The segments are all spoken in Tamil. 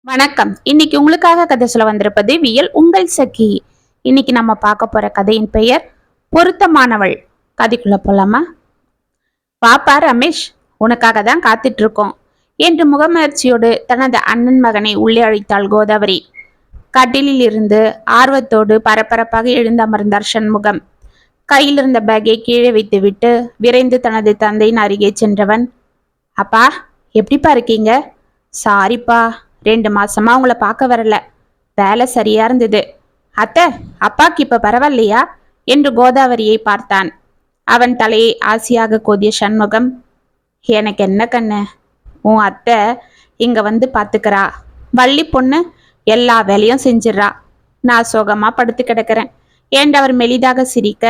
வணக்கம். இன்னைக்கு உங்களுக்காக கதை சொல்ல வந்திருப்பது வியல் உங்கள் சகி. இன்னைக்கு நம்ம பார்க்க போற கதையின் பெயர் பொருத்தமானவள். கதைக்குள்ள போலாமா? பாப்பா ரமேஷ், உனக்காக தான் காத்துட்டு இருக்கோம் என்று முகமலர்ச்சியோடு தனது அண்ணன் மகனை உள்ளே அழைத்தாள் கோதாவரி. கட்டிலில் இருந்து ஆர்வத்தோடு பரபரப்பாக எழுந்தமர்ந்தார் சண்முகம். கையில் இருந்த பேக்கை கீழே வைத்துவிட்டு விரைந்து தனது தந்தையின் அருகே சென்றவன், அப்பா எப்படிப்பா இருக்கீங்க? சாரிப்பா, 2 மாசமா உங்களை பார்க்க வரல, வேலை சரியா இருந்தது. அத்தை, அப்பாக்கு இப்ப பரவாயில்லையா என்று கோதாவரியை பார்த்தான். அவன் தலையை ஆசையாக கோதிய சண்முகம், எனக்கு என்ன கண்ணு, உன் அத்தை இங்க வந்து பாத்துக்கிறா. வள்ளி பொண்ணு எல்லா வேலையும் செஞ்சிடறா. நான் சுகமா படுத்து கிடக்கிறேன் என்று அவர் மெலிதாக சிரிக்க,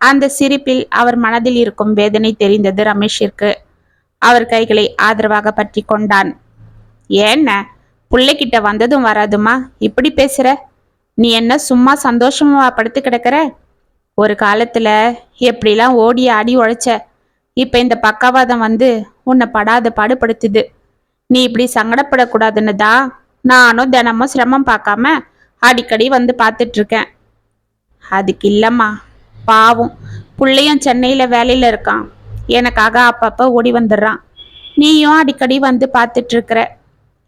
அந்த சிரிப்பில் அவர் மனதில் இருக்கும் வேதனை தெரிந்தது ரமேஷிற்கு. அவர் கைகளை ஆதரவாக பற்றி கொண்டான். ஏன்ன, பிள்ளைகிட்ட வந்ததும் வராதுமா இப்படி பேசுற? நீ என்ன சும்மா சந்தோஷமா படுத்து கிடக்கிற? ஒரு காலத்துல எப்படிலாம் ஓடி ஆடி உழைச்ச, இப்ப இந்த பக்கவாதம் வந்து உன்னை படாத பாடுபடுத்துது. நீ இப்படி சங்கடப்படக்கூடாதுன்னு தான் நானும் தினமும் சிரமம் பார்க்காம அடிக்கடி வந்து பார்த்துட்டு இருக்கேன். அதுக்கு இல்லம்மா, பாவம் பிள்ளையும் சென்னையில வேலையில இருக்கான், எனக்காக அப்பப்ப ஓடி வந்துடுறான். நீயும் அடிக்கடி வந்து பார்த்துட்டு இருக்கிற.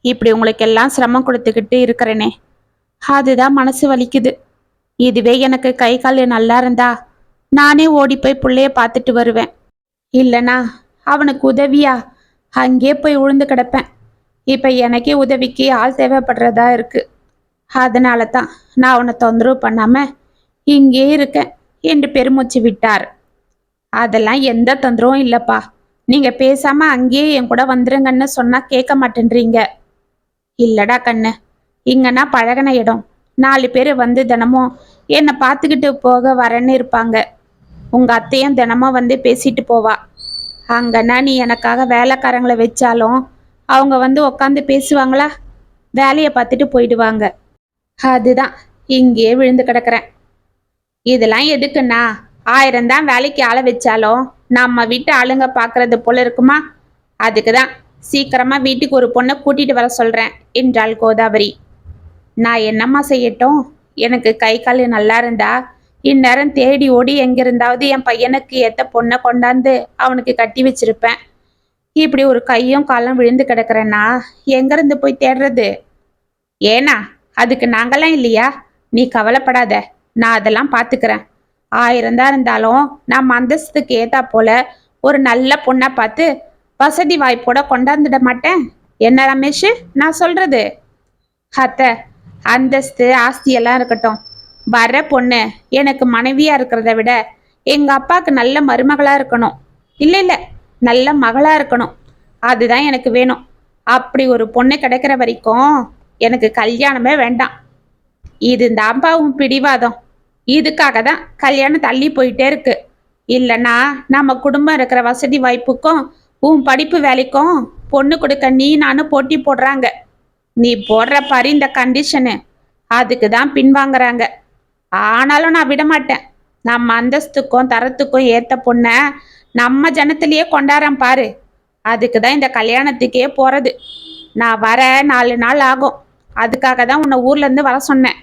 இப்படி உங்களுக்கு எல்லாம் சிரமம் கொடுத்துக்கிட்டு இருக்கிறேனே, அதுதான் மனசு வலிக்குது. இதுவே எனக்கு கை கால் நல்லா இருந்தா நானே ஓடி போய் பிள்ளைய பார்த்துட்டு வருவேன். இல்லனா அவனுக்கு உதவியா அங்கே போய் உழுந்து கிடப்பேன். இப்ப எனக்கே உதவிக்கு ஆள் தேவைப்படுறதா இருக்கு. அதனால தான் நான் அவனை தொந்தரவு பண்ணாம இங்கே இருக்கேன் என்று பெருமூச்சு விட்டார். அதெல்லாம் எந்த தொந்தரவும் இல்லப்பா, நீங்க பேசாம அங்கேயே என் கூட வந்துருங்கன்னு சொன்னா கேட்க மாட்டேன்றீங்க. இல்லடா கண்ணு, இங்கன்னா பழகின இடம், 4 பேர் வந்து தினமும் என்னை பார்த்துக்கிட்டு போக வரேன்னு இருப்பாங்க. உங்க அத்தையும் தினமும் வந்து பேசிட்டு போவா. அங்கன்னா நீ எனக்காக வேலைக்காரங்களை வச்சாலும் அவங்க வந்து உக்காந்து பேசுவாங்களா? வேலையை பார்த்துட்டு போயிடுவாங்க. அதுதான் இங்கேயே விழுந்து கிடக்குறேன். இதெல்லாம் எதுக்குன்னா, 1000 தான் வேலைக்கு ஆளை வச்சாலும் நம்ம வீட்டு ஆளுங்க பார்க்கறது போல இருக்குமா? அதுக்குதான் சீக்கிரமா வீட்டுக்கு ஒரு பொண்ணை கூட்டிட்டு வர சொல்றேன் என்றாள் கோதாவரி. நான் என்னம்மா செய்யட்டும்? எனக்கு கை கால் நல்லா இருந்தா இந்நேரம் தேடி ஓடி எங்கிருந்தாவது என் பையனுக்கு ஏத்த பொண்ணை கொண்டாந்து அவனுக்கு கட்டி வச்சிருப்பேன். இப்படி ஒரு கையும் காலும் விழுந்து கிடக்குறேன்னா எங்கிருந்து போய் தேடுறது? ஏனா, அதுக்கு நாங்கெல்லாம் இல்லையா? நீ கவலைப்படாத, நான் அதெல்லாம் பாத்துக்கிறேன். 1000 தான் இருந்தாலும் நம்ம அந்தஸ்துக்கு ஏத்தா போல ஒரு நல்ல பொண்ணை பார்த்து வசதி வாய்ப்போட கொண்டாந்துட மாட்டேன். என்ன ரமேஷ் நான் சொல்றது? அத்தை, அந்தஸ்து ஆஸ்தி எல்லாம் இருக்கட்டும், வர பொண்ணு எனக்கு மனைவியா இருக்கிறத விட எங்க அப்பாவுக்கு நல்ல மருமகளா இருக்கணும். இல்ல இல்ல, நல்ல மகளா இருக்கணும். அதுதான் எனக்கு வேணும். அப்படி ஒரு பொண்ணு கிடைக்கிற வரைக்கும் எனக்கு கல்யாணமே வேண்டாம். இது இந்த அப்பாவும் பிடிவாதம். இதுக்காக தான் கல்யாணம் தள்ளி போயிட்டே இருக்கு. இல்லைன்னா நம்ம குடும்பம் இருக்கிற வசதி வாய்ப்புக்கும் உன் படிப்பு வேலைக்கும் பொண்ணு கொடுக்க நீ நானும் போட்டி போடுறாங்க. நீ போடுற பாரு இந்த கண்டிஷனு, அதுக்கு தான் பின்வாங்குறாங்க. ஆனாலும் நான் விட மாட்டேன். நம்ம அந்தஸ்துக்கும் தரத்துக்கும் ஏத்த பொண்ண நம்ம ஜனத்திலேயே கொண்டாடுறேன் பாரு. அதுக்கு தான் இந்த கல்யாணத்துக்கே போறது. நான் வர 4 நாள் ஆகும். அதுக்காக தான் உன்னை ஊர்ல இருந்து வர சொன்னேன்.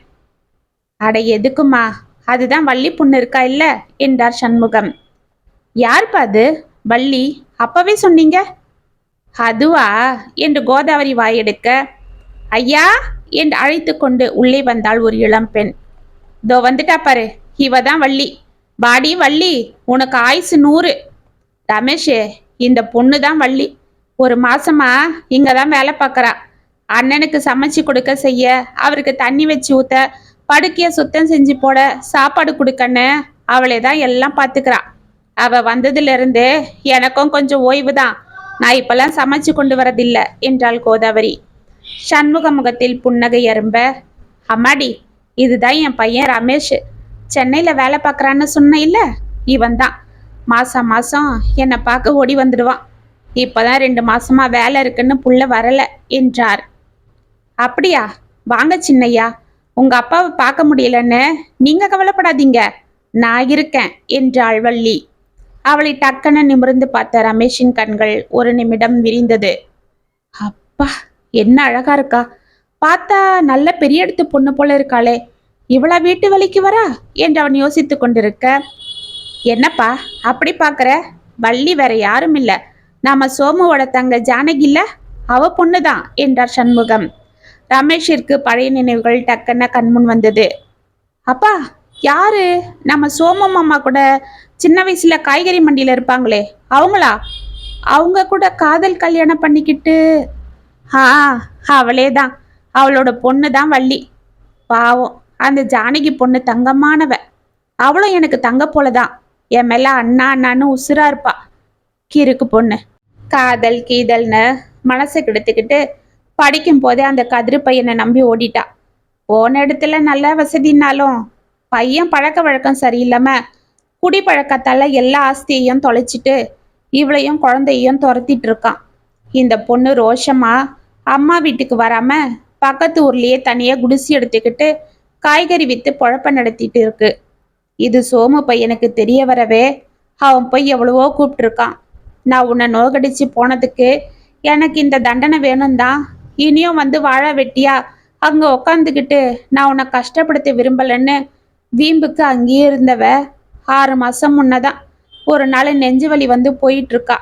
அட எதுக்குமா, அதுதான் வள்ளி பொண்ணு இருக்கா இல்ல என்றார் சண்முகம். யாருப்பா அது வள்ளி? அப்பவே சொன்னீங்க. அதுவா என்று கோதாவரி வாயெடுக்க, ஐயா என்று அழைத்து கொண்டு உள்ளே வந்தாள் ஒரு இளம் பெண். தோ வந்துட்டா பாரு, இவ தான் வள்ளி. வாடி வள்ளி, உனக்கு ஆயுசு 100. ரமேஷ், இந்த பொண்ணு தான் வள்ளி. 1 மாசமா இங்க தான் வேலை பார்க்கறா. அண்ணனுக்கு சமைச்சு கொடுக்க செய்ய, அவருக்கு தண்ணி வச்சு ஊத்த, படுக்கைய சுத்தம் செஞ்சு போட, சாப்பாடு கொடுக்கன்னு அவளே தான் எல்லாம் பார்த்துக்கிறா. அவ வந்ததுல இருந்து எனக்கும் கொஞ்சம் ஓய்வு தான். நான் இப்பெல்லாம் சமைச்சு கொண்டு வரதில்லை என்றாள் கோதாவரி. சண்முக முகத்தில் புன்னகை அரும்ப, அம்மாடி, இதுதான் என் பையன் ரமேஷ். சென்னையில வேலை பார்க்கறான்னு சொன்ன இல்ல, இவன் தான். மாசம் மாசம் என்னை பார்க்க ஓடி வந்துடுவான். இப்பதான் 2 மாசமா வேலை இருக்குன்னு புள்ள வரல என்றார். அப்படியா? வாங்க சின்னையா, உங்க அப்பாவை பார்க்க முடியலன்னு நீங்க கவலைப்படாதீங்க, நான் இருக்கேன் என்றாள் வள்ளி. அவளை டக்குன்னு நிமிர்ந்து பார்த்த ரமேஷின் கண்கள் ஒரு நிமிடம் விரிந்தது. அப்பா, என்ன அழகா இருக்கா! பார்த்தா நல்ல பெரிய இடத்து பொண்ணு போல இருக்காளே, இவளா வீட்டு வேலைக்கு வரா என்று அவன் யோசித்து கொண்டிருக்க, என்னப்பா அப்படி பாக்குற? வள்ளி வேற யாரும் இல்ல, நாம சோமுவோட தங்க ஜானகி இல்ல, அவ பொண்ணுதான் என்றார் சண்முகம். ரமேஷிற்கு பழைய நினைவுகள் டக்குன்னு கண்முன் வந்தது. அப்பா, யாரு? நம்ம சோமு மாமா கூட சின்ன வயசுல காய்கறி மண்டியில இருப்பாங்களே, அவங்களா? அவங்க கூட காதல் கல்யாணம் பண்ணிக்கிட்டு? ஆ, அவளே தான். அவளோட பொண்ணு தான் வள்ளி. பாவம், அந்த ஜானகி பொண்ணு தங்கமானவ. அவளும் எனக்கு தங்க போலதான். என் மேல அண்ணா அண்ணான்னு உசுரா இருப்பா. கிறுக்கு பொண்ணு. காதல் கீதல்னு மனசை கெடுத்துக்கிட்டு படிக்கும் போதே அந்த கதிரு பையனை நம்பி ஓடிட்டா. போன இடத்துல நல்ல வசதினாலும் பையன் பழக்க வழக்கம் சரியில்லாம குடிப்பழக்கத்தால எல்லா ஆஸ்தியையும் தொலைச்சிட்டு இவளையும் குழந்தையும் துரத்திட்டு இருக்கான். இந்த பொண்ணு ரோஷமா அம்மா வீட்டுக்கு வராம பக்கத்து ஊர்லயே தனியா குடிசை எடுத்துக்கிட்டு காய்கறி வித்து பொழப்ப நடத்திட்டு இருக்கு. இது சோமு பையனுக்கு தெரிய வரவே அவன் போய் எவ்வளவோ கூப்பிட்டுருக்கான். நான் உன்னை நோகடிச்சு போனதுக்கு எனக்கு இந்த தண்டனை வேணும் தான். இனியும் வந்து வாழ வெட்டியா அங்க உக்காந்துக்கிட்டு நான் உன்னை கஷ்டப்படுத்த விரும்பலன்னு வீம்புக்கு அங்கேயே இருந்தவ 6 மாசம் முன்னதான் ஒரு நாள் நெஞ்சு வலி வந்து போயிட்டு இருக்கா.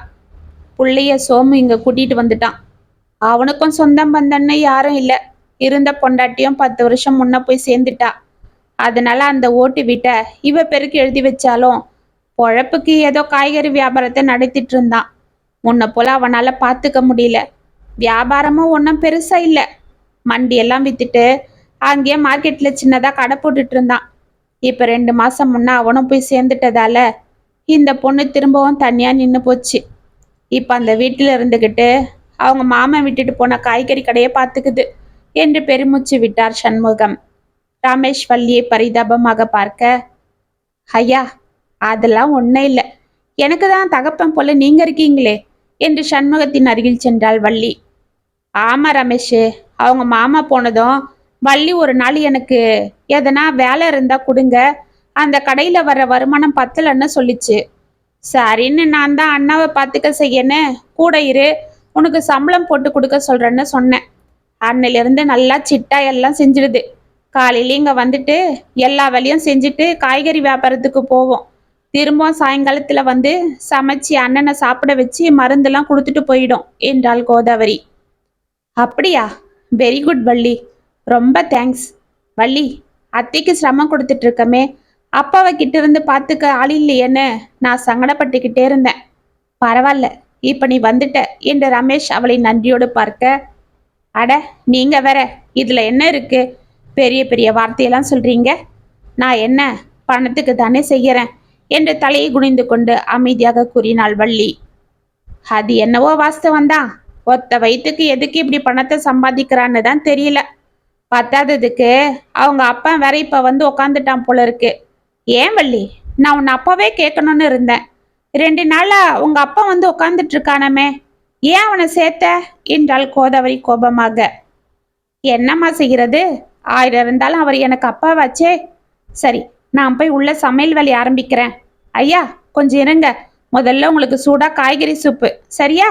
புள்ளைய சோமு இங்க கூட்டிட்டு வந்துட்டான். அவனுக்கும் சொந்தம் பந்தன்னு யாரும் இல்ல. இருந்த பொண்டாட்டியும் 10 வருஷம் முன்ன போய் சேர்ந்துட்டா. அதனால அந்த ஓட்டு வீட்டை இவ பெருக்கு எழுதி வச்சாலும் பொழப்புக்கு ஏதோ காய்கறி வியாபாரத்தை நடத்திட்டு இருந்தான். முன்ன போல அவனால பாத்துக்க முடியல. வியாபாரமும் ஒன்றும் பெருசா இல்ல. மண்டி எல்லாம் வித்துட்டு அங்கேயே மார்க்கெட்ல சின்னதா கடை போட்டுட்டு இருந்தான். இப்ப 2 மாசம் முன்ன அவனும் போய் சேர்ந்துட்டதால இந்த பொண்ணு திரும்பவும் தனியா நின்னு போச்சு. இப்ப அந்த வீட்டுல இருந்துகிட்டு அவங்க மாமன் விட்டுட்டு போன காய்கறி கடையை பார்த்துக்குது என்று பெருமூச்சு விட்டார் சண்முகம். ரமேஷ் வள்ளியை பரிதாபமாக பார்க்க, ஐயா, அதெல்லாம் ஒன்றும் இல்லை, எனக்கு தான் தகப்பன் போல நீங்க இருக்கீங்களே என்று சண்முகத்தின் அருகில் சென்றாள் வள்ளி. ஆமா ரமேஷ், அவங்க மாமா போனதும் வள்ளி ஒரு நாள் எனக்கு எதனா வேலை இருந்தா கொடுங்க, அந்த கடையில வர வருமானம் பத்தலன்னு சொல்லிச்சு. சரின்னு நான் தான் அண்ணாவை பார்த்துக்க செய்யன்னு கூட இரு, உனக்கு சம்பளம் போட்டு கொடுக்க சொல்றேன்னு சொன்னேன். அன்னிலிருந்து நல்லா சிட்டா எல்லாம் செஞ்சிடுது. காலையில இங்க வந்துட்டு எல்லா வேலையும் செஞ்சுட்டு காய்கறி வியாபாரத்துக்கு போவோம். திரும்பவும் சாயங்காலத்துல வந்து சமைச்சு அண்ணனை சாப்பிட வச்சு மருந்தெல்லாம் கொடுத்துட்டு போயிடும் என்றாள் கோதாவரி. அப்படியா? வெரி குட் வள்ளி, ரொம்ப தேங்க்ஸ். வள்ளி, அத்தைக்கு சிரமம் கொடுத்துட்டு இருக்கமே, அப்பாவை கிட்ட இருந்து பார்த்துக்க ஆள் இல்லையேன்னு நான் சங்கடப்பட்டுக்கிட்டே இருந்தேன். பரவாயில்ல, இப்ப நீ வந்துட்ட என்று ரமேஷ் அவளை நன்றியோடு பார்க்க, அட நீங்க வேற, இதுல என்ன இருக்கு, பெரிய பெரிய வார்த்தையெல்லாம் சொல்றீங்க. நான் என்ன பணத்துக்கு தானே செய்யறேன் என்று தலையை குனிந்து கொண்டு அமைதியாக கூறினாள் வள்ளி. அது என்னவோ வாஸ்தவம் தான். ஒத்த வயிற்றுக்கு எதுக்கு இப்படி பணத்தை சம்பாதிக்கிறான்னு தான் தெரியல. பத்தாததுக்கு அவங்க அப்பா வேற இப்ப வந்து உக்காந்துட்டான் போல இருக்கு. ஏன் வள்ளி, நான் உன்னை அப்பவே கேட்கணும்னு இருந்தேன். 2 நாளா உங்க அப்பா வந்து உக்காந்துட்டு இருக்கானமே, ஏன் அவனை சேர்த்த என்றாள் கோதாவரி கோபமாக. என்னம்மா செய்கிறது, 1000 இருந்தாலும் அவர் எனக்கு அப்பாவாச்சே. சரி, நான் போய் உள்ள சமையல் வேலையை ஆரம்பிக்கிறேன். ஐயா, கொஞ்சம் இருங்க, முதல்ல உங்களுக்கு சூடா காய்கறி சூப்பு, சரியா?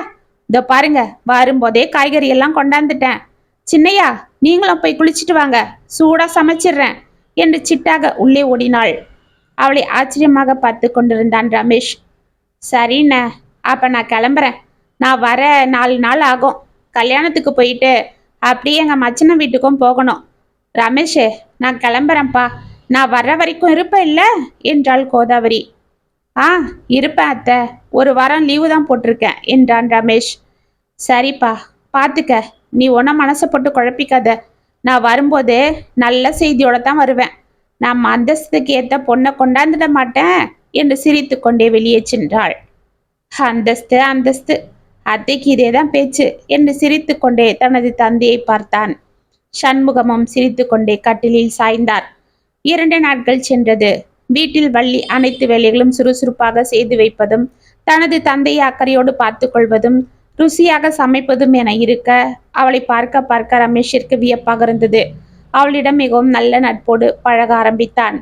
இதோ பாருங்க, வரும்போதே காய்கறி எல்லாம் கொண்டாந்துட்டேன். சின்னையா, நீங்களும் போய் குளிச்சுட்டு வாங்க, சூடா சமைச்சிடுறேன் என்று சிட்டாக உள்ளே ஓடினாள். அவளை ஆச்சரியமாக பார்த்து கொண்டிருந்தான் ரமேஷ். சரிண்ண, அப்ப நான் கிளம்புறேன். நான் வர 4 நாள் ஆகும். கல்யாணத்துக்கு போயிட்டு அப்படியே எங்க மச்சன வீட்டுக்கும் போகணும். ரமேஷே, நான் கிளம்புறேன்ப்பா, நான் வர்ற வரைக்கும் இருப்பேன் இல்ல என்றாள் கோதாவரி. ஆ, இருப்பேன் அத்தை, ஒரு வாரம் லீவு தான் போட்டிருக்கேன் என்றான் ரமேஷ். சரிப்பா, பார்த்துக்க, நீ ஒன்றும் மனசை போட்டு குழப்பிக்காத. நான் வரும்போது நல்ல செய்தியோட தான் வருவேன். நான் அந்தஸ்துக்கு ஏற்ற பொண்ணை கொண்டாந்துட மாட்டேன் என்று சிரித்து கொண்டே வெளியே சென்றாள். அந்தஸ்து அந்தஸ்து, அத்தைக்கு இதேதான் பேச்சு என்று சிரித்து கொண்டே தனது தந்தையை பார்த்தான். சண்முகமும் சிரித்து கொண்டே கட்டிலில் சாய்ந்தார். 2 நாட்கள் சென்றது. வீட்டில் வள்ளி அனைத்து வேலைகளும் சுறுசுறுப்பாக செய்து வைப்பதும், தனது தந்தையை அக்கறையோடு பார்த்து கொள்வதும், ருசியாக சமைப்பதும் என இருக்க அவளை பார்க்க பார்க்க ரமேஷிற்கு வியப்பாக இருந்தது. அவளிடம் மிகவும் நல்ல நட்போடு பழக ஆரம்பித்தான்.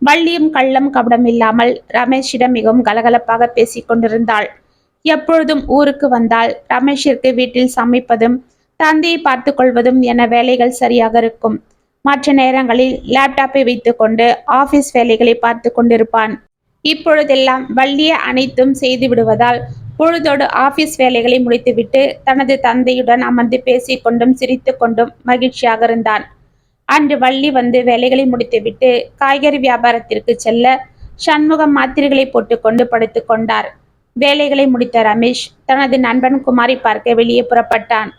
வள்ளியும் கள்ளம் கபடம் இல்லாமல் ரமேஷிடம் மிகவும் கலகலப்பாக பேசிக் கொண்டிருந்தாள். எப்பொழுதும் ஊருக்கு வந்தால் ரமேஷிற்கு வீட்டில் சமைப்பதும் தந்தையை பார்த்து கொள்வதும் என வேலைகள் சரியாக இருக்கும். மற்ற நேரங்களில் லேப்டாப்பை வைத்துக்கொண்டு ஆபீஸ் வேலைகளை பார்த்து கொண்டிருப்பான். இப்பொழுதெல்லாம் வள்ளிய அனைத்தும் செய்து விடுவதால் பொழுதோடு ஆபீஸ் வேலைகளை முடித்துவிட்டு தனது தந்தையுடன் அமர்ந்து பேசிக்கொண்டும் சிரித்து கொண்டும் மகிழ்ச்சியாக இருந்தான். அன்று வள்ளி வந்து வேலைகளை முடித்துவிட்டு காய்கறி வியாபாரத்திற்கு செல்ல சண்முகம் மாத்திரைகளை போட்டுக்கொண்டு படுத்து கொண்டார். வேலைகளை முடித்த ரமேஷ் தனது நண்பன் குமாரை பார்க்க வெளியே புறப்பட்டான்.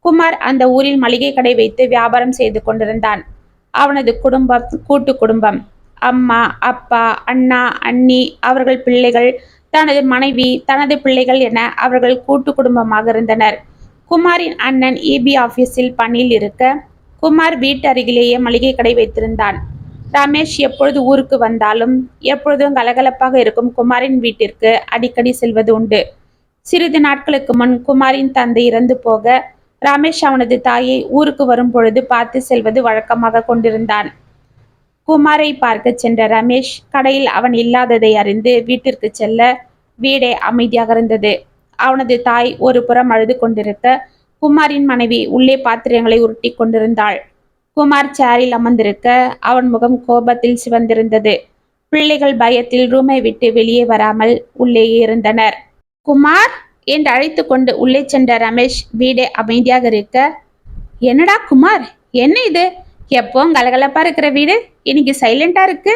குமார் அந்த ஊரில் மளிகை கடை வைத்து வியாபாரம் செய்து கொண்டிருந்தான். அவனது குடும்பம் கூட்டு குடும்பம். அம்மா, அப்பா, அண்ணா, அண்ணி, அவர்கள் பிள்ளைகள், தனது மனைவி, தனது பிள்ளைகள் என அவர்கள் கூட்டு குடும்பமாக இருந்தனர். குமாரின் அண்ணன் EB ஆபீஸில் பணியில் இருக்க குமார் வீட்டு அருகிலேயே மளிகை கடை வைத்திருந்தான். ரமேஷ் எப்பொழுது ஊருக்கு வந்தாலும் எப்பொழுதும் கலகலப்பாக இருக்கும் குமாரின் வீட்டிற்கு அடிக்கடி செல்வது உண்டு. சிறிது நாட்களுக்கு முன் குமாரின் தந்தை இறந்து போக ரமேஷ் அவனது தாயை ஊருக்கு வரும் பொழுது பார்த்து செல்வது வழக்கமாக கொண்டிருந்தான். குமாரை பார்க்க சென்ற ரமேஷ் கடையில் அவன் இல்லாததை அறிந்து வீட்டிற்கு செல்ல வீடே அமைதியாக இருந்தது. அவனது தாய் ஒரு புறம் அழுது கொண்டிருக்க குமாரின் மனைவி உள்ளே பாத்திரங்களை உருட்டி கொண்டிருந்தாள். குமார் சேரில் அமர்ந்திருக்க அவன் முகம் கோபத்தில் சிவந்திருந்தது. பிள்ளைகள் பயத்தில் ரூமை விட்டு வெளியே வராமல் உள்ளேயே இருந்தனர். குமார் என்று அழைத்து கொண்டு உள்ளே சென்ற ரமேஷ் வீடே அமைதியாக இருக்க, என்னடா குமார், என்ன இது? எப்பவும் கலகலப்பா இருக்கிற வீடு இன்னைக்கு சைலண்டா இருக்கு.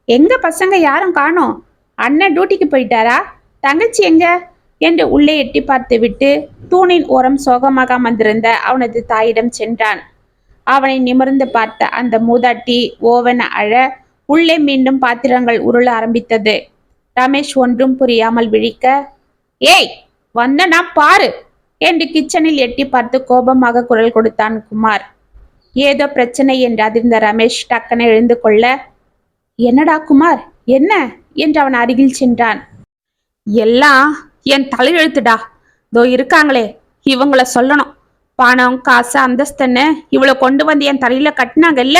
எங்க பசங்க யாரும் காணோம்? அண்ணன் டியூட்டிக்கு போயிட்டாரா? தங்கச்சி எங்க என்று உள்ளே எட்டி பார்த்து விட்டு தூணின் ஓரம் சோகமாக அமர்ந்திருந்த அவனது தாயிடம் சென்றான். அவனை நிமிர்ந்து பார்த்த அந்த மூதாட்டி ஓவென அழ உள்ளே மீண்டும் பாத்திரங்கள் உருள ஆரம்பித்தது. ரமேஷ் ஒன்றும் புரியாமல் விழிக்க, ஏய் வந்தனா பாரு என்று கிச்சனில் எட்டி பார்த்து கோபமாக குரல் கொடுத்தான் குமார். ஏதோ பிரச்சனை என்று அதிர்ந்த ரமேஷ் டக்குன எழுந்து கொள்ள, என்னடா குமார், என்ன என்று அவன் அருகில் சென்றான். எல்லாம் என் தலையெழுத்துடா. தோ இருக்காங்களே இவங்கள சொல்லணும். பணம், காசு, அந்தஸ்துன்னு இவ்வளோ கொண்டு வந்து என் தலையில கட்டினாங்கல்ல,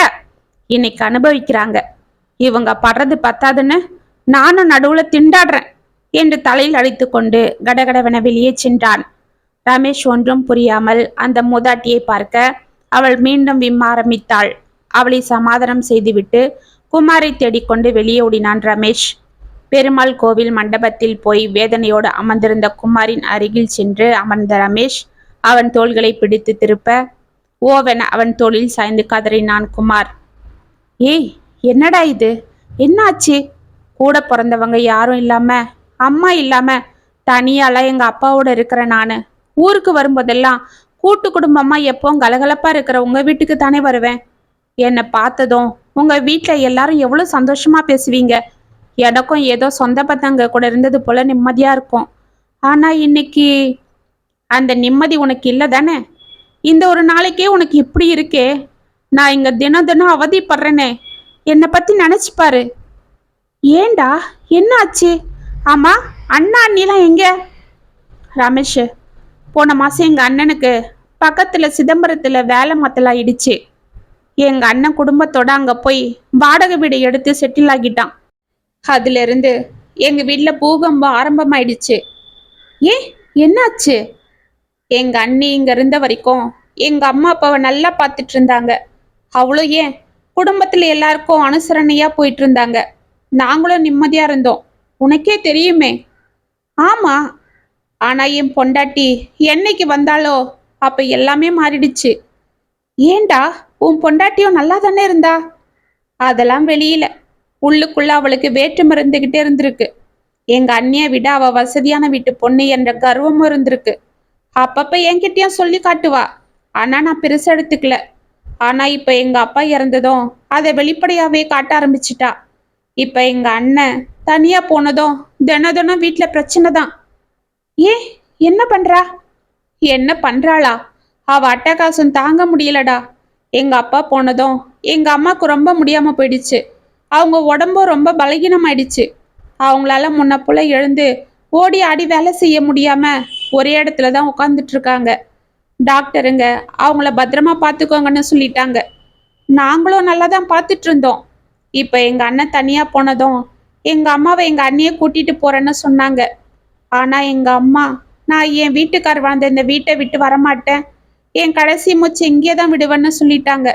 இன்னைக்கு அனுபவிக்கிறாங்க. இவங்க படுறது பத்தாதுன்னு நானும் நடுவுல திண்டாடுறேன் என்று தலையில் அடித்து கொண்டு கடகடவென வெளியே சென்றான். ரமேஷ் ஒன்றும் புரியாமல் அந்த மூதாட்டியை பார்க்க அவள் மீண்டும் விம்ம ஆரம்பித்தாள். அவளை சமாதானம் செய்துவிட்டு குமாரை தேடிக்கொண்டு வெளியே ஓடினான் ரமேஷ். பெருமாள் கோவில் மண்டபத்தில் போய் வேதனையோடு அமர்ந்திருந்த குமாரின் அருகில் சென்று அமர்ந்த ரமேஷ் அவன் தோள்களை பிடித்து திருப்ப ஓவென அவன் தோளில் சாய்ந்து கதறினான் குமார். ஏய் என்னடா இது, என்னாச்சு? கூட பிறந்தவங்க யாரும் இல்லாம, அம்மா இல்லாம தனியால எங்க அப்பாவோட இருக்கிற நானு ஊருக்கு வரும்போதெல்லாம் கூட்டு குடும்பமா எப்பவும் கலகலப்பா இருக்கிற உங்க வீட்டுக்கு தானே வருவேன். என்னை பார்த்ததும் உங்க வீட்டுல எல்லாரும் எவ்வளவு சந்தோஷமா பேசுவீங்க. எனக்கும் ஏதோ சொந்த பத்தங்க கூட இருந்தது போல நிம்மதியா இருக்கும். ஆனா இன்னைக்கு அந்த நிம்மதி உனக்கு இல்லை தானே? இந்த ஒரு நாளைக்கே உனக்கு இப்படி இருக்கே. நான் இங்க தினம் தினம் அவதிப்படுறேனே, என்னை பத்தி நினைச்சு பாரு. ஏண்டா என்ன ஆச்சு? ஆமா, அண்ணா அண்ணிலாம் எங்க? ரமேஷ், போன மாசம் எங்க அண்ணனுக்கு பக்கத்துல சிதம்பரத்துல வேலை மாத்தலாம் ஆயிடுச்சு. எங்க அண்ணன் குடும்பத்தோட அங்க போய் வாடகை வீடு எடுத்து செட்டில் ஆகிட்டான். அதுல இருந்து எங்க வீட்டுல பூகம்பம் ஆரம்பமாயிடுச்சு. ஏன் என்னாச்சு? எங்க அண்ணி இங்க இருந்த வரைக்கும் எங்க அம்மா அப்பாவை நல்லா பார்த்துட்டு இருந்தாங்க. அவ்வளோ ஏன் குடும்பத்துல எல்லாருக்கும் அனுசரணையா போயிட்டு இருந்தாங்க. நாங்களும் நிம்மதியா இருந்தோம். உனக்கே தெரியுமே. ஆமா, ஆனா என் பொண்டாட்டி என்னைக்கு வந்தாலோ அப்ப எல்லாமே மாறிடுச்சு. ஏண்டா, உன் பொண்டாட்டியும் நல்லா தானே இருந்தா? அதெல்லாம் வெளியில, உள்ளுக்குள்ள அவளுக்கு வேற்றம் இருந்துகிட்டே இருந்திருக்கு. எங்க அண்ணிய விட அவ வசதியான வீட்டு பொண்ணு என்ற கர்வமும் இருந்திருக்கு. அப்பப்ப என்கிட்டயும் சொல்லி காட்டுவா. ஆனா நான் பெருசா எடுத்துக்கல. ஆனா இப்ப எங்க அப்பா இறந்ததும் அதை வெளிப்படையாவே காட்ட ஆரம்பிச்சிட்டா. இப்ப எங்க அண்ணன் தனியா போனதும் தினம் தினம் வீட்டுல பிரச்சனை தான். ஏன் என்ன பண்றா? என்ன பண்றாளா? அவ அட்டகாசம் தாங்க முடியலடா. எங்க அப்பா போனதும் எங்க அம்மாவுக்கு ரொம்ப முடியாம போயிடுச்சு. அவங்க உடம்பும் ரொம்ப பலகீனமாயிடுச்சு. அவங்களால முன்ன போல எழுந்து ஓடி ஆடி வேலை செய்ய முடியாம ஒரே இடத்துல தான் உட்காந்துட்டு இருக்காங்க. டாக்டருங்க அவங்கள பத்திரமா பார்த்துக்கோங்கன்னு சொல்லிட்டாங்க. நாங்களும் நல்லா தான் பார்த்துட்டு இருந்தோம். இப்ப எங்க அண்ணன் தனியா போனதும் எங்க அம்மாவை எங்க அண்ணியை கூட்டிட்டு போறேன்னு சொன்னாங்க. ஆனா எங்க அம்மா, நான் என் வீட்டுக்கார் வாழ்ந்த இந்த வீட்டை விட்டு வரமாட்டேன், என் கடைசி மூச்சு இங்கே தான் விடுவேன்னு சொல்லிட்டாங்க.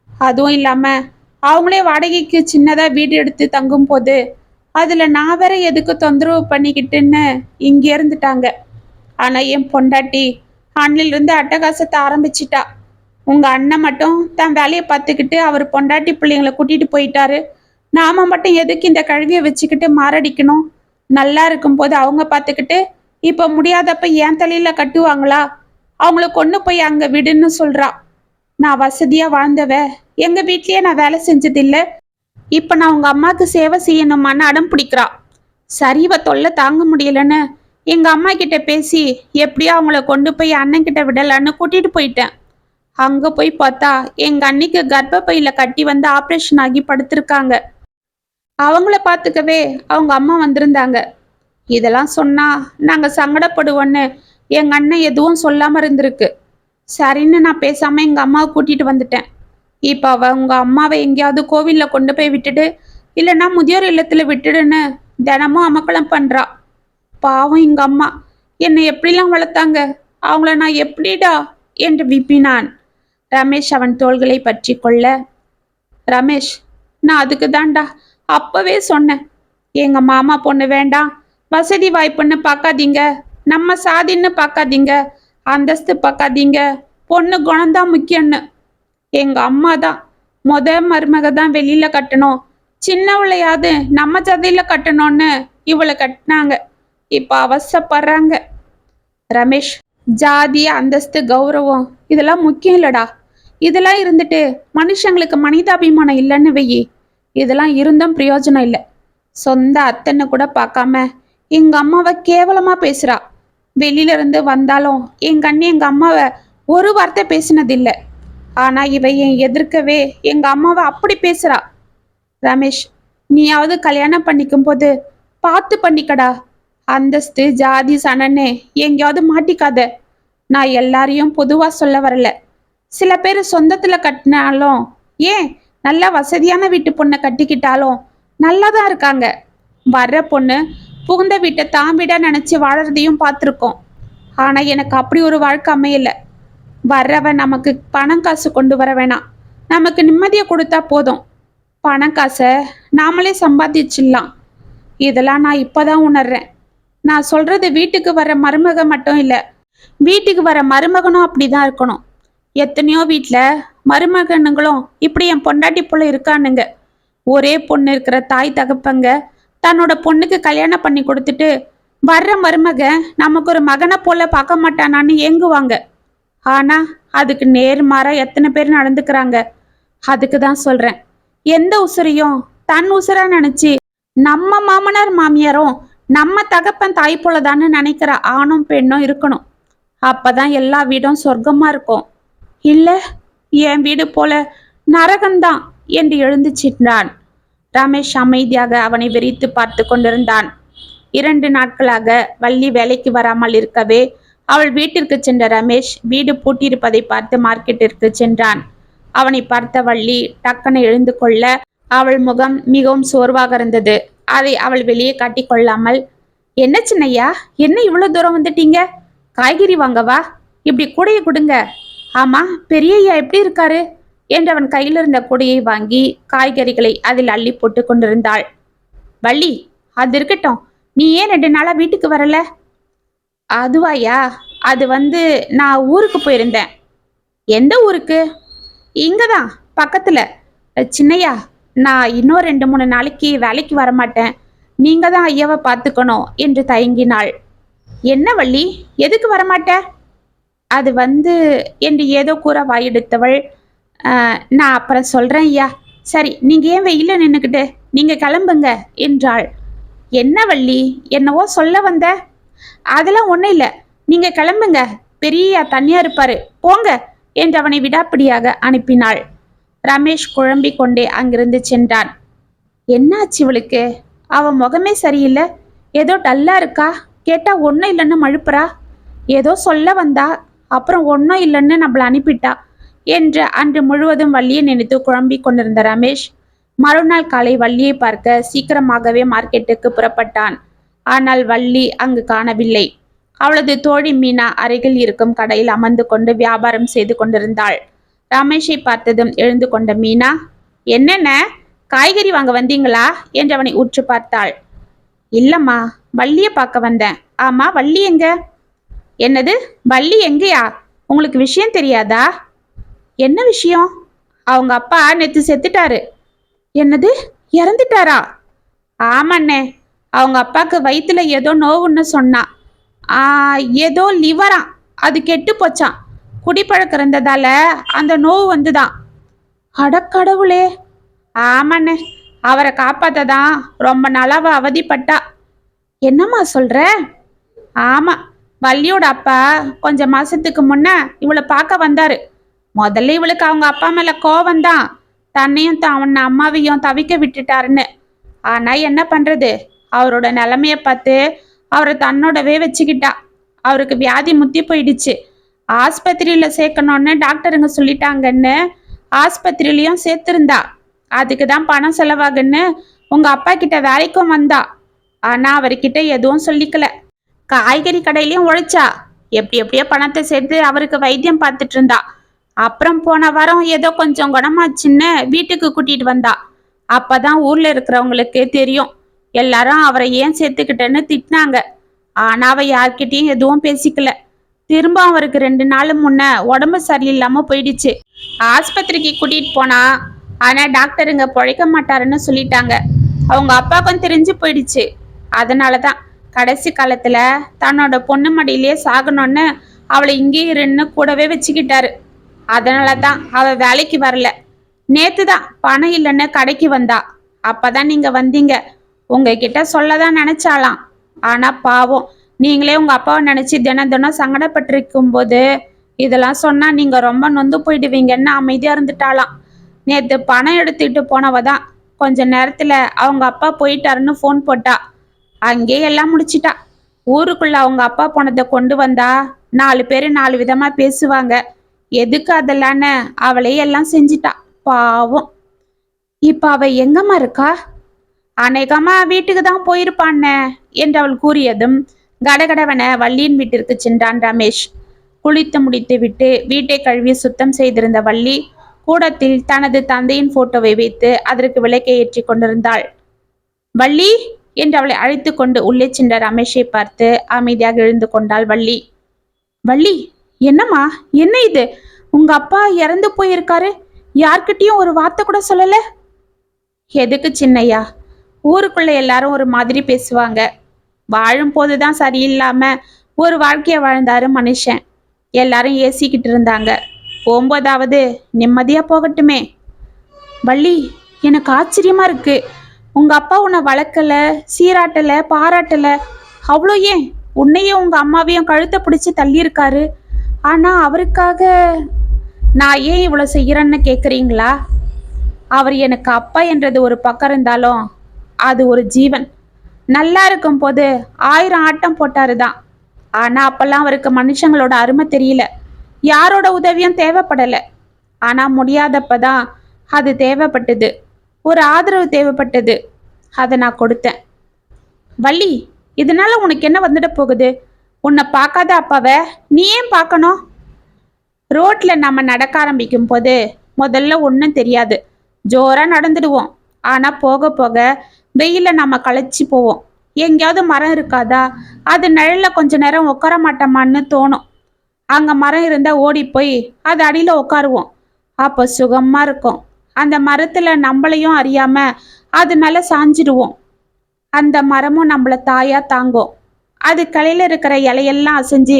அதுவும் இல்லாம அவங்களே வாடகைக்கு சின்னதா வீடு எடுத்து தங்கும் போது அதுல நான் வேற எதுக்கு தொந்தரவு பண்ணிக்கிட்டுன்னு இங்க இருந்துட்டாங்க. ஆனா என் பொண்டாட்டி அண்ணில இருந்து அட்டகாசத்தை ஆரம்பிச்சிட்டா. உங்க அண்ணன் மட்டும் தன் வேலையை பார்த்துக்கிட்டு அவர் பொண்டாட்டி பிள்ளைங்களை கூட்டிட்டு போயிட்டாரு. நாம மட்டும் எதுக்கு இந்த கழுவியை வச்சுக்கிட்டு மாரடிக்கணும்? நல்லா இருக்கும் போது அவங்க பார்த்துக்கிட்டு இப்ப முடியாதப்ப என் தலையில கட்டுவாங்களா? அவங்கள கொண்டு போய் அங்க விடுன்னு சொல்றா. நான் வசதியா வாழ்ந்தவ, எங்க வீட்லயே நான் வேலை செஞ்சதில்ல. இப்ப நான் உங்க அம்மாக்கு சேவை செய்யணுமான்னு அடம் பிடிக்கிறா. சரிவ தொல்லை தாங்க முடியலன்னு எங்க அம்மா கிட்ட பேசி எப்படியோ அவங்கள கொண்டு போய் அண்ணன் கிட்ட விடலான்னு கூட்டிட்டு போயிட்டேன். அங்க போய் பார்த்தா எங்க அன்னிக்கு கர்ப்பப்பையில கட்டி வந்து ஆப்ரேஷன் ஆகி படுத்திருக்காங்க. அவங்கள பார்த்துக்கவே அவங்க அம்மா வந்திருந்தாங்க. இதெல்லாம் சொன்னா நாங்க சங்கடப்படுவோன்னு எங்க அண்ணன் எதுவும் சொல்லாம இருந்திருக்கு. சரின்னு நான் பேசாம எங்க அம்மாவை கூட்டிட்டு வந்துட்டேன். இப்ப அவ உங்க அம்மாவை எங்கேயாவது கோவில்ல கொண்டு போய் விட்டுடு, இல்லைன்னா முதியோர் இல்லத்துல விட்டுடுன்னு தினமும் அமக்கலம் பண்றா. பாவம் எங்க அம்மா என்னை எப்படிலாம் வளர்த்தாங்க, அவங்கள நான் எப்படிடா என்று விப்பினான். ரமேஷ் அவன் தோள்களை பற்றி கொள்ள, ரமேஷ், நான் அதுக்கு தான்டா அப்பவே சொன்னேன், எங்க மாமா பொண்ணு வேண்டாம், வசதி வாய்ப்புன்னு பார்க்காதீங்க, நம்ம சாதின்னு பார்க்காதீங்க, அந்தஸ்து பார்க்காதீங்க, பொண்ணு குணம்தான் முக்கியம்னு. எங்க அம்மா தான் மருமக தான் வெளியில கட்டணும், சின்னவளையாவது நம்ம ஜதையில கட்டணும்னு இவளை கட்டினாங்க. இப்ப அவசப்படுறாங்க. ரமேஷ், ஜாதி அந்தஸ்து கௌரவம் இதெல்லாம் முக்கியம் இல்லடா. இதெல்லாம் இருந்துட்டு மனுஷங்களுக்கு மனிதாபிமானம் இல்லைன்னு வெயி, இதெல்லாம் இருந்தும் பிரயோஜனம் இல்லை. சொந்த அத்தனை கூட பார்க்காம எங்க அம்மாவை கேவலமா பேசுறா. வெளியில இருந்து வந்தாலும் எங்க அண்ணி எங்க அம்மாவை ஒரு வார்த்தை பேசினதில்லை. ஆனா இவ என் எதிர்க்கவே எங்க அம்மாவை அப்படி பேசுறா. ரமேஷ், நீயாவது கல்யாணம் பண்ணிக்கும் போது பார்த்து பண்ணிக்கடா. அந்தஸ்து ஜாதி சனன்னு எங்கேயாவது மாட்டிக்காத. நான் எல்லாரையும் பொதுவா சொல்ல வரல. சில பேர் சொந்தத்துல கட்டினாலும், ஏன் நல்ல வசதியான வீட்டு பொண்ணை கட்டிக்கிட்டாலும் நல்லாதான் இருக்காங்க. வர்ற பொண்ணு புகுந்த வீட்டை தான் வீடா நினைச்சு வாழறதையும் பார்த்துருக்கோம். ஆனா எனக்கு அப்படி ஒரு வாழ்க்கை அமையல. வர்றவன் நமக்கு பணம் காசு கொண்டு வர வேணாம், நமக்கு நிம்மதியை கொடுத்தா போதும். பணம் காசை நாமளே சம்பாதிச்சிடலாம். இதெல்லாம் நான் இப்பதான் உணர்றேன். நான் சொல்றது வீட்டுக்கு வர மருமக மட்டும் இல்லை, வீட்டுக்கு வர மருமகனும் அப்படிதான் இருக்கணும். எத்தனையோ வீட்டில் மருமகனுங்களும் இப்படி என் பொண்டாட்டி போல இருக்கானுங்க. ஒரே பொண்ணு இருக்கிற தாய் தகப்பங்க தன்னோட பொண்ணுக்கு கல்யாணம் பண்ணி கொடுத்துட்டு வர்ற மருமக நமக்கு ஒரு மகனை போல பார்க்க மாட்டானான்னு ஏங்குவாங்க. ஆனா அதுக்கு நேர்மாறா எத்தனை பேர் நடந்துக்கிறாங்க. அதுக்கு தான் சொல்றேன், எந்த உசுரையும் தன் உசுரா நினைச்சு நம்ம மாமனார் மாமியாரும் நம்ம தகப்பன் தாய் போலதான்னு நினைக்கிற ஆணும் பெண்ணும் இருக்கணும். அப்பதான் எல்லா வீடும் சொர்க்கமா இருக்கும். இல்ல என் வீடு போல நரகம்தான் என்று எழுந்துச்சின்றான். ரமேஷ் அமைதியாக அவனை விரித்து பார்த்து கொண்டிருந்தான். 2 நாட்களாக வள்ளி வேலைக்கு வராமல் இருக்கவே அவள் வீட்டிற்கு சென்ற ரமேஷ் வீடு பூட்டியிருப்பதை பார்த்து மார்க்கெட்டிற்கு சென்றான். அவனை பார்த்த வள்ளி டக்குன்னு எழுந்து கொள்ள அவள் முகம் மிகவும் சோர்வாக இருந்தது. அதை அவள் வெளியே காட்டி கொள்ளாமல், என்ன சின்னையா, என்ன இவ்வளவு தூரம் வந்துட்டீங்க? காய்கறி வாங்கவா? இப்படி கூடையை கொடுங்க. ஆமா, பெரியய்யா எப்படி இருக்காரு என்று அவன் கையில் இருந்த கூடையை வாங்கி காய்கறிகளை அதில் அள்ளி போட்டு கொண்டிருந்தாள். வள்ளி, அது இருக்கட்டும், நீ ஏன் 2 நாளா வீட்டுக்கு வரல? அதுவாயா, அது நான் ஊருக்கு போயிருந்தேன். எந்த ஊருக்கு? இங்கதான் பக்கத்துல. சின்னையா, நான் இன்னும் 2-3 நாளைக்கு வேலைக்கு வரமாட்டேன், நீங்க தான் ஐயாவை பார்த்துக்கணும் என்று தயங்கினாள். என்ன வள்ளி, எதுக்கு வரமாட்ட? அது என்று ஏதோ கூற வாயெடுத்தவள், நான் அப்புறம் சொல்றேன் ஐயா. சரி, நீங்க ஏன் வெயில நின்னுக்கிட்டு, நீங்க கிளம்புங்க என்றாள். என்ன வள்ளி, என்னவோ சொல்ல வந்த? அதெல்லாம் ஒன்றும் இல்லை, நீங்க கிளம்புங்க, பெரிய தனியா இருப்பாரு, போங்க என்று அவனை விடாப்பிடியாக அனுப்பினாள். ரமேஷ் குழம்பிக் கொண்டே அங்கிருந்து சென்றான். என்னாச்சு இவளுக்கு? அவன் முகமே சரியில்லை, ஏதோ டல்லா இருக்கா. கேட்டா ஒன்றும் இல்லைன்னு மழுப்புறா. ஏதோ சொல்ல வந்தா, அப்புறம் ஒன்றும் இல்லைன்னு நம்மளை அனுப்பிட்டா என்று அன்று முழுவதும் வள்ளியை நினைத்து குழம்பிக் கொண்டிருந்த ரமேஷ் மறுநாள் காலை வள்ளியை பார்க்க சீக்கிரமாகவே மார்க்கெட்டுக்கு புறப்பட்டான். ஆனால் வள்ளி அங்கு காணவில்லை. அவளது தோழி மீனா அருகில் இருக்கும் கடையில் அமர்ந்து கொண்டு வியாபாரம் செய்து கொண்டிருந்தாள். ரமேஷை பார்த்ததும் எழுந்து கொண்ட மீனா, என்னென்ன காய்கறி வாங்க வந்தீங்களா என்று அவனை உற்று பார்த்தாள். இல்லம்மா, வள்ளிய பார்க்க வந்தேன். ஆமா, வள்ளி எங்க? என்னது, வள்ளி எங்கயா? உங்களுக்கு விஷயம் தெரியாதா? என்ன விஷயம்? அவங்க அப்பா நேத்து செத்துட்டாரு. என்னது, இறந்துட்டாரா? ஆமாண்ணே, அவங்க அப்பாவுக்கு வயிற்றுல ஏதோ நோவுன்னு சொன்னா. ஏதோ லிவரா, அது கெட்டு போச்சான். குடிப்பழக்கம் இருந்ததால அந்த நோவு வந்துதான். அடக்கடவுளே. ஆமாண்ணே, அவரை காப்பாத்ததான் ரொம்ப நாளாவ அவதிப்பட்டா. என்னம்மா சொல்ற? ஆமா, வள்ளியோட அப்பா கொஞ்ச மாசத்துக்கு முன்ன இவளை பார்க்க வந்தாரு. முதல்ல இவளுக்கு அவங்க அப்பா மேல கோவம் தான், தன்னையும் அவன் அம்மாவையும் தவிக்க விட்டுட்டாருன்னு. ஆனா என்ன பண்றது, அவரோட நிலைமைய பார்த்து அவரை தன்னோடவே வச்சுக்கிட்டா. அவருக்கு வியாதி முத்தி போயிடுச்சு. ஆஸ்பத்திரியில சேர்க்கணும்னு டாக்டருங்க சொல்லிட்டாங்கன்னு ஆஸ்பத்திரியிலயும் சேர்த்திருந்தா. அதுக்கு தான் பணம் செலவாகுன்னு உங்க அப்பா கிட்ட வேலைக்கும் வந்தா. ஆனா அவர்கிட்ட எதுவும் சொல்லிக்கல. காய்கறி கடையிலயும் உழைச்சா. எப்படியோ பணத்தை சேர்த்து அவருக்கு வைத்தியம் பார்த்துட்டு இருந்தா. அப்புறம் போன வாரம் ஏதோ கொஞ்சம் குணமாச்சுன்னு வீட்டுக்கு கூட்டிட்டு வந்தா. அப்பதான் ஊர்ல இருக்கிறவங்களுக்கு தெரியும். எல்லாரும் அவரை ஏன் சேர்த்துக்கிட்டேன்னு திட்டினாங்க. ஆனா அவ யார்கிட்டயும் எதுவும் பேசிக்கல. திரும்ப அவருக்கு 2 நாள் முன்ன உடம்பு சரியில்லாம போயிடுச்சு. ஆஸ்பத்திரிக்கு கூட்டிட்டு போனா, ஆனா டாக்டருங்க பொழைக்க மாட்டாருன்னு சொல்லிட்டாங்க. அவங்க அப்பாவுக்கும் தெரிஞ்சு போயிடுச்சு. அதனாலதான் கடைசி காலத்துல தன்னோட பொண்ணு மடியிலேயே சாகணும்னு அவளை இங்கே இருன்னு கூடவே வச்சுக்கிட்டாரு. அதனாலதான் அவ வேலைக்கு வரல. நேத்துதான் பணம் இல்லைன்னு கடைக்கு வந்தா. அப்பதான் நீங்க வந்தீங்க. உங்ககிட்ட சொல்லதான் நினைச்சாலாம். ஆனா பாவம், நீங்களே உங்க அப்பாவை நினைச்சு தினம் தினம் சங்கடப்பட்டிருக்கும் போது இதெல்லாம் சொன்னா நீங்க ரொம்ப நொந்து போயிடுவீங்கன்னு அமைதியா இருந்துட்டாலாம். நேத்து பணம் எடுத்துட்டு போனவதான் கொஞ்ச நேரத்துல அவங்க அப்பா போயிட்டாருன்னு போன் போட்டா. அங்கே எல்லாம் முடிச்சிட்டா. ஊருக்குள்ள அவங்க அப்பா போனதை கொண்டு வந்தா 4 பேரு 4 விதமா பேசுவாங்க. எதுக்கு அதெல்லான்னு அவளே எல்லாம் செஞ்சிட்டா. பாவம். இப்ப அவ எங்கம்மா இருக்கா? அநேகமா வீட்டுக்கு தான் போயிருப்பான்னு என்று அவள் கூறியதும் கடகடவன வள்ளியின் வீட்டிற்கு சென்றான் ரமேஷ். குளித்து முடித்து விட்டு வீட்டை கழுவி சுத்தம் செய்திருந்த வள்ளி கூடத்தில் தனது தந்தையின் போட்டோவை வைத்து அதற்கு விளக்கை ஏற்றி கொண்டிருந்தாள். வள்ளி என்று அவளை அழைத்து கொண்டு உள்ளே சென்ற ரமேஷை பார்த்து அமைதியாக எழுந்து கொண்டாள் வள்ளி. வள்ளி, என்னம்மா, என்ன இது? உங்க அப்பா இறந்து போயிருக்காரு, யார்கிட்டயும் ஒரு வார்த்தை கூட சொல்லல? எதுக்கு சின்னையா, ஊருக்குள்ள எல்லாரும் ஒரு மாதிரி பேசுவாங்க. வாழும் போதுதான் சரியில்லாம ஒரு வாழ்க்கைய வாழ்ந்தாரு மனுஷன். எல்லாரும் ஏசிக்கிட்டு இருந்தாங்க. போகும்போதாவது நிம்மதியா போகட்டுமே. வள்ளி, எனக்கு ஆச்சரியமா இருக்கு. உங்க அப்பா உன்னை வளர்க்கல, சீராட்டல, பாராட்டல. அவ்வளோ ஏன் உன்னையும் உங்க அம்மாவையும் கழுத்தை பிடிச்சு தள்ளியிருக்காரு. ஆனா அவருக்காக நான் ஏன் இவ்வளவு செய்யறேன்னு கேக்குறீங்களா? அவர் எனக்கு அப்பா என்றது ஒரு பக்கம் இருந்தாலும் அது ஒரு ஜீவன். நல்லா இருக்கும் போது 1000 ஆட்டம் போட்டாருதான். ஆனா அப்பெல்லாம் அவருக்கு மனுஷங்களோட அருமை தெரியல. யாரோட உதவியும் தேவைப்படல. ஆனா முடியாதப்பதான் அது தேவைப்பட்டது. ஒரு ஆதரவு தேவைப்பட்டது. அதை நான் கொடுத்தேன். வள்ளி, இதனால உனக்கு என்ன வந்துட போகுது? உன்னை பார்க்காத அப்பாவை நீ ஏன் பார்க்கணும்? ரோட்ல நம்ம நடக்க ஆரம்பிக்கும் போது முதல்ல ஒன்றும் தெரியாது, ஜோரா நடந்துடுவோம். ஆனா போக போக வெயில நம்ம களைச்சி போவோம். எங்கேயாவது மரம் இருக்காதா, அது நிழல்ல கொஞ்ச நேரம் உட்கார மாட்டோமான்னு தோணும். அங்க மரம் இருந்தா ஓடி போய் அது அடியில உட்காருவோம். அப்போ சுகமா இருக்கும். அந்த மரத்துல நம்மளையும் அறியாம அது மேல சாஞ்சிடுவோம். அந்த மரமும் நம்மள தாயா தாங்கும். அது கலையில இருக்கிற இலையெல்லாம் அசைஞ்சு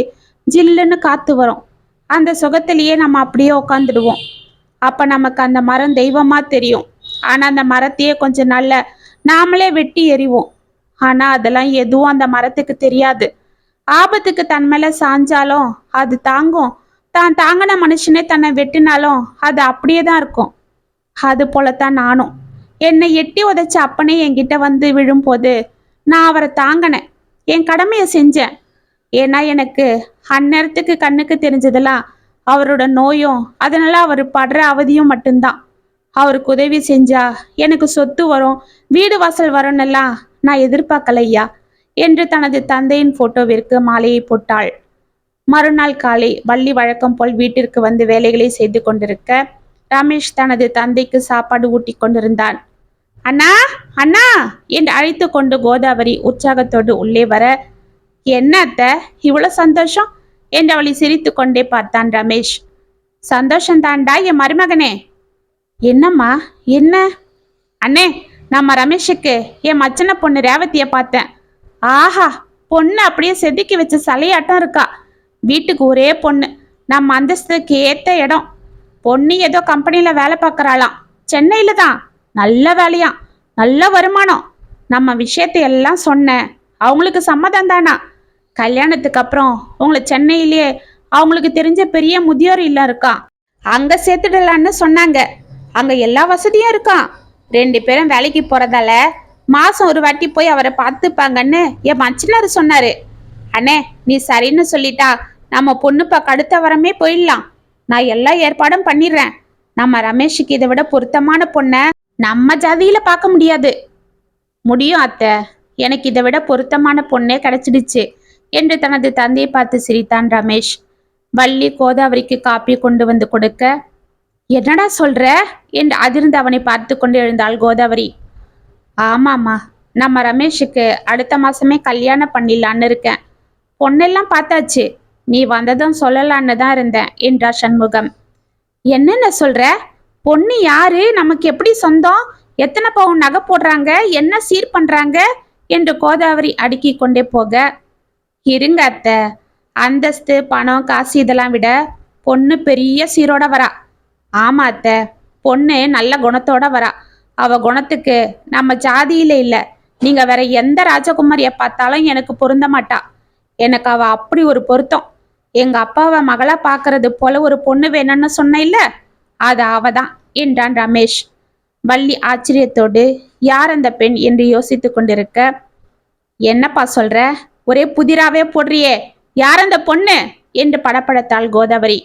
ஜில்லுன்னு காத்து வரும். அந்த சுகத்திலேயே நம்ம அப்படியே உட்காந்துடுவோம். அப்ப நமக்கு அந்த மரம் தெய்வமா தெரியும். ஆனா அந்த மரத்தையே கொஞ்ச நாள்ல நாமளே வெட்டி எறிவோம். ஆனா அதெல்லாம் எதுவும் அந்த மரத்துக்கு தெரியாது. ஆபத்துக்கு தன் மேல சாஞ்சாலும் அது தாங்கும். தான் தாங்கின மனுஷனே தன்னை வெட்டினாலும் அது அப்படியே தான் இருக்கும். அது போலத்தான் நானும். என்னை எட்டி உதைச்ச அப்பனே என்கிட்ட வந்து விழும்போது நான் அவரை தாங்கினேன். என் கடமையை செஞ்சேன். ஏன்னா எனக்கு அந்நேரத்துக்கு கண்ணுக்கு தெரிஞ்சதெல்லாம் அவரோட நோயும் அதனால அவர் படுற அவதியும் மட்டும்தான். அவருக்கு உதவி செஞ்சா எனக்கு சொத்து வரும், வீடு வாசல் வரும்னெல்லாம் நான் எதிர்பார்க்கலையா. என்று தனது தந்தையின் போட்டோவிற்கு மாலையை போட்டாள். மறுநாள் காலை வள்ளி வழக்கம் போல் வீட்டிற்கு வந்து வேலைகளை செய்து கொண்டிருக்க ரமேஷ் தனது தந்தைக்கு சாப்பாடு ஊட்டி கொண்டிருந்தான். அண்ணா அண்ணா என்று அழைத்து கொண்டு கோதாவரி உற்சாகத்தோடு உள்ளே வர, என்ன அத்தை இவ்வளவு சந்தோஷம் என்று அவளை சிரித்து கொண்டே பார்த்தான் ரமேஷ். சந்தோஷந்தாண்டா என் மருமகனே. என்னம்மா என்ன? அண்ணே, நம்ம ரமேஷுக்கு என் மச்சன பொண்ணு ரேவதிய பார்த்தேன். ஆஹா, பொண்ணு அப்படியே செதுக்கி வச்ச சலையாட்டம் இருக்கா. வீட்டுக்கு ஒரே பொண்ணு, நம்ம அந்தஸ்துக்கு ஏத்த இடம். பொண்ணு ஏதோ கம்பெனியில வேலை பார்க்கறாளாம், சென்னையில தான். நல்ல வேலையாம், நல்ல வருமானம். நம்ம விஷயத்தை எல்லாம் சொன்னேன், அவங்களுக்கு சம்மதம் தானா? கல்யாணத்துக்கு அப்புறம் உங்களை சென்னையிலேயே அவங்களுக்கு தெரிஞ்ச பெரிய முதியோர் இல்லம் இருக்கான், அங்க சேர்த்துடலான்னு சொன்னாங்க. அங்க எல்லா வசதியும் இருக்கான். 2 பேரும் வேலைக்கு போறதால மாசம் ஒரு வாட்டி போய் அவரை பார்த்துப்பாங்கன்னு என் மச்சினார் சொன்னாரு. அண்ணே, நீ சரின்னு சொல்லிட்டா நம்ம பொண்ணு பார்க்க அடுத்த வாரமே போயிடலாம். நான் எல்லா ஏற்பாடும் பண்ணிடுறேன். நம்ம ரமேஷுக்கு இதை விட பொருத்தமான பொண்ணை நம்ம ஜாதியில பார்க்க முடியாது. முடியும் அத்தை, எனக்கு இதை விட பொருத்தமான பொண்ணே கிடைச்சிடுச்சு என்று தனது தந்தையை பார்த்து சிரித்தான் ரமேஷ். வள்ளி கோதாவரிக்கு காப்பி கொண்டு வந்து கொடுக்க, என்னடா சொல்ற என்று அதிர்ந்து அவனை பார்த்து கொண்டு எழுந்தாள் கோதாவரி. ஆமாம்மா, நம்ம ரமேஷுக்கு அடுத்த மாசமே கல்யாணம் பண்ணிடலான்னு இருக்கேன். பொண்ணெல்லாம் பார்த்தாச்சு, நீ வந்ததும் சொல்லலான்னு தான் இருந்தேன் என்றார் சண்முகம். என்னென்ன சொல்ற? பொண்ணு யாரு? நமக்கு எப்படி சொந்தம்? எத்தனை பவுன் நகை போடுறாங்க? என்ன சீர் பண்றாங்க என்று கோதாவரி அடுக்கி கொண்டே போக, இருங்க அத்தை, அந்தஸ்து பணம் காசு இதெல்லாம் விட பொண்ணு பெரிய சீரோட வரா. ஆமா அத்தை, பொண்ணு நல்ல குணத்தோட வரா. அவ குணத்துக்கு நம்ம ஜாதியில இல்ல, நீங்க வேற எந்த ராஜகுமாரிய பார்த்தாலும் எனக்கு பொருந்த மாட்டா. எனக்கு அவ அப்படி ஒரு பொருத்தம். எங்க அப்பாவை மகளா பாக்குறது போல ஒரு பொண்ணு வேணும்னு சொன்ன இல்ல, அது அவதான் என்றான் ரமேஷ். வள்ளி ஆச்சரியத்தோடு யார் அந்த பெண் என்று யோசித்து கொண்டிருக்க, என்னப்பா சொல்ற? ஒரே புதிராவே போடுறியே, யார் அந்த பொண்ணு என்று படப்படத்தாள் கோதாவரி.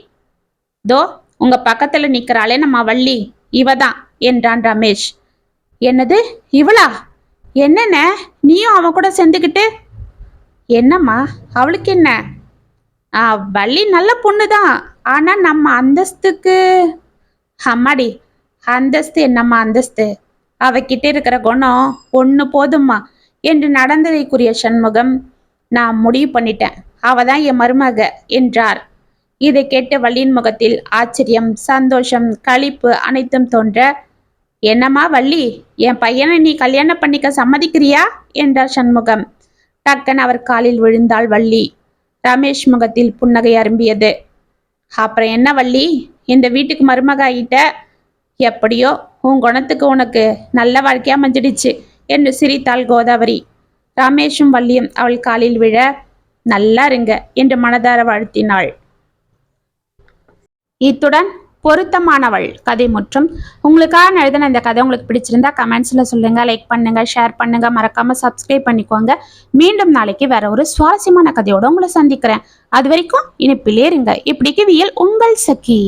தோ உங்க பக்கத்துல நிக்கிறாளே நம்ம வள்ளி, இவதான் என்றான் ரமேஷ். என்னது இவளா? என்னென்ன நீயும் அவன் கூட சேர்ந்துக்கிட்டு? என்னம்மா அவளுக்கு என்ன? வள்ளி நல்ல பொண்ணுதான், ஆனா நம்ம அந்தஸ்துக்கு. அம்மாடி, அந்தஸ்து என்னம்மா அந்தஸ்து, அவகிட்ட இருக்கிற குணம் ஒண்ணு போதும்மா என்று நடந்ததை கூறிய சண்முகம், நான் முடிவு பண்ணிட்டேன், அவதான் என் மருமக என்றார். இதை கேட்டு வள்ளியின் முகத்தில் ஆச்சரியம், சந்தோஷம், களிப்பு அனைத்தும் தோன்ற, என்னம்மா வள்ளி, என் பையனை நீ கல்யாணம் பண்ணிக்க சம்மதிக்கிறியா என்றார் சண்முகம். டக்கன் அவர் காலில் விழுந்தாள் வள்ளி. ரமேஷ் முகத்தில் புன்னகை அரும்பியது. அப்புறம் என்ன வள்ளி, இந்த வீட்டுக்கு மருமக ஆகிட்ட. எப்படியோ உன் குணத்துக்கு உனக்கு நல்ல வாழ்க்கையா மஞ்சிடுச்சு என்று சிரித்தாள் கோதாவரி. ரமேஷும் வள்ளியும் அவள் காலில் விழ, நல்லா இருங்க என்று மனதார வாழ்த்தினாள். இத்துடன் பொருத்தமானவள் கதை முற்றும். உங்களுக்காக எழுதின இந்த கதை உங்களுக்கு பிடிச்சிருந்தா கமெண்ட்ஸ்ல சொல்லுங்க, லைக் பண்ணுங்க, ஷேர் பண்ணுங்க, மறக்காம சப்ஸ்கிரைப் பண்ணிக்கோங்க. மீண்டும் நாளைக்கு வேற ஒரு சுவாரஸ்யமான கதையோட உங்களை சந்திக்கிறேன். அது வரைக்கும் இனிப்பிலே இருங்க. இப்படிக்கு வியல் உங்கள் சகி.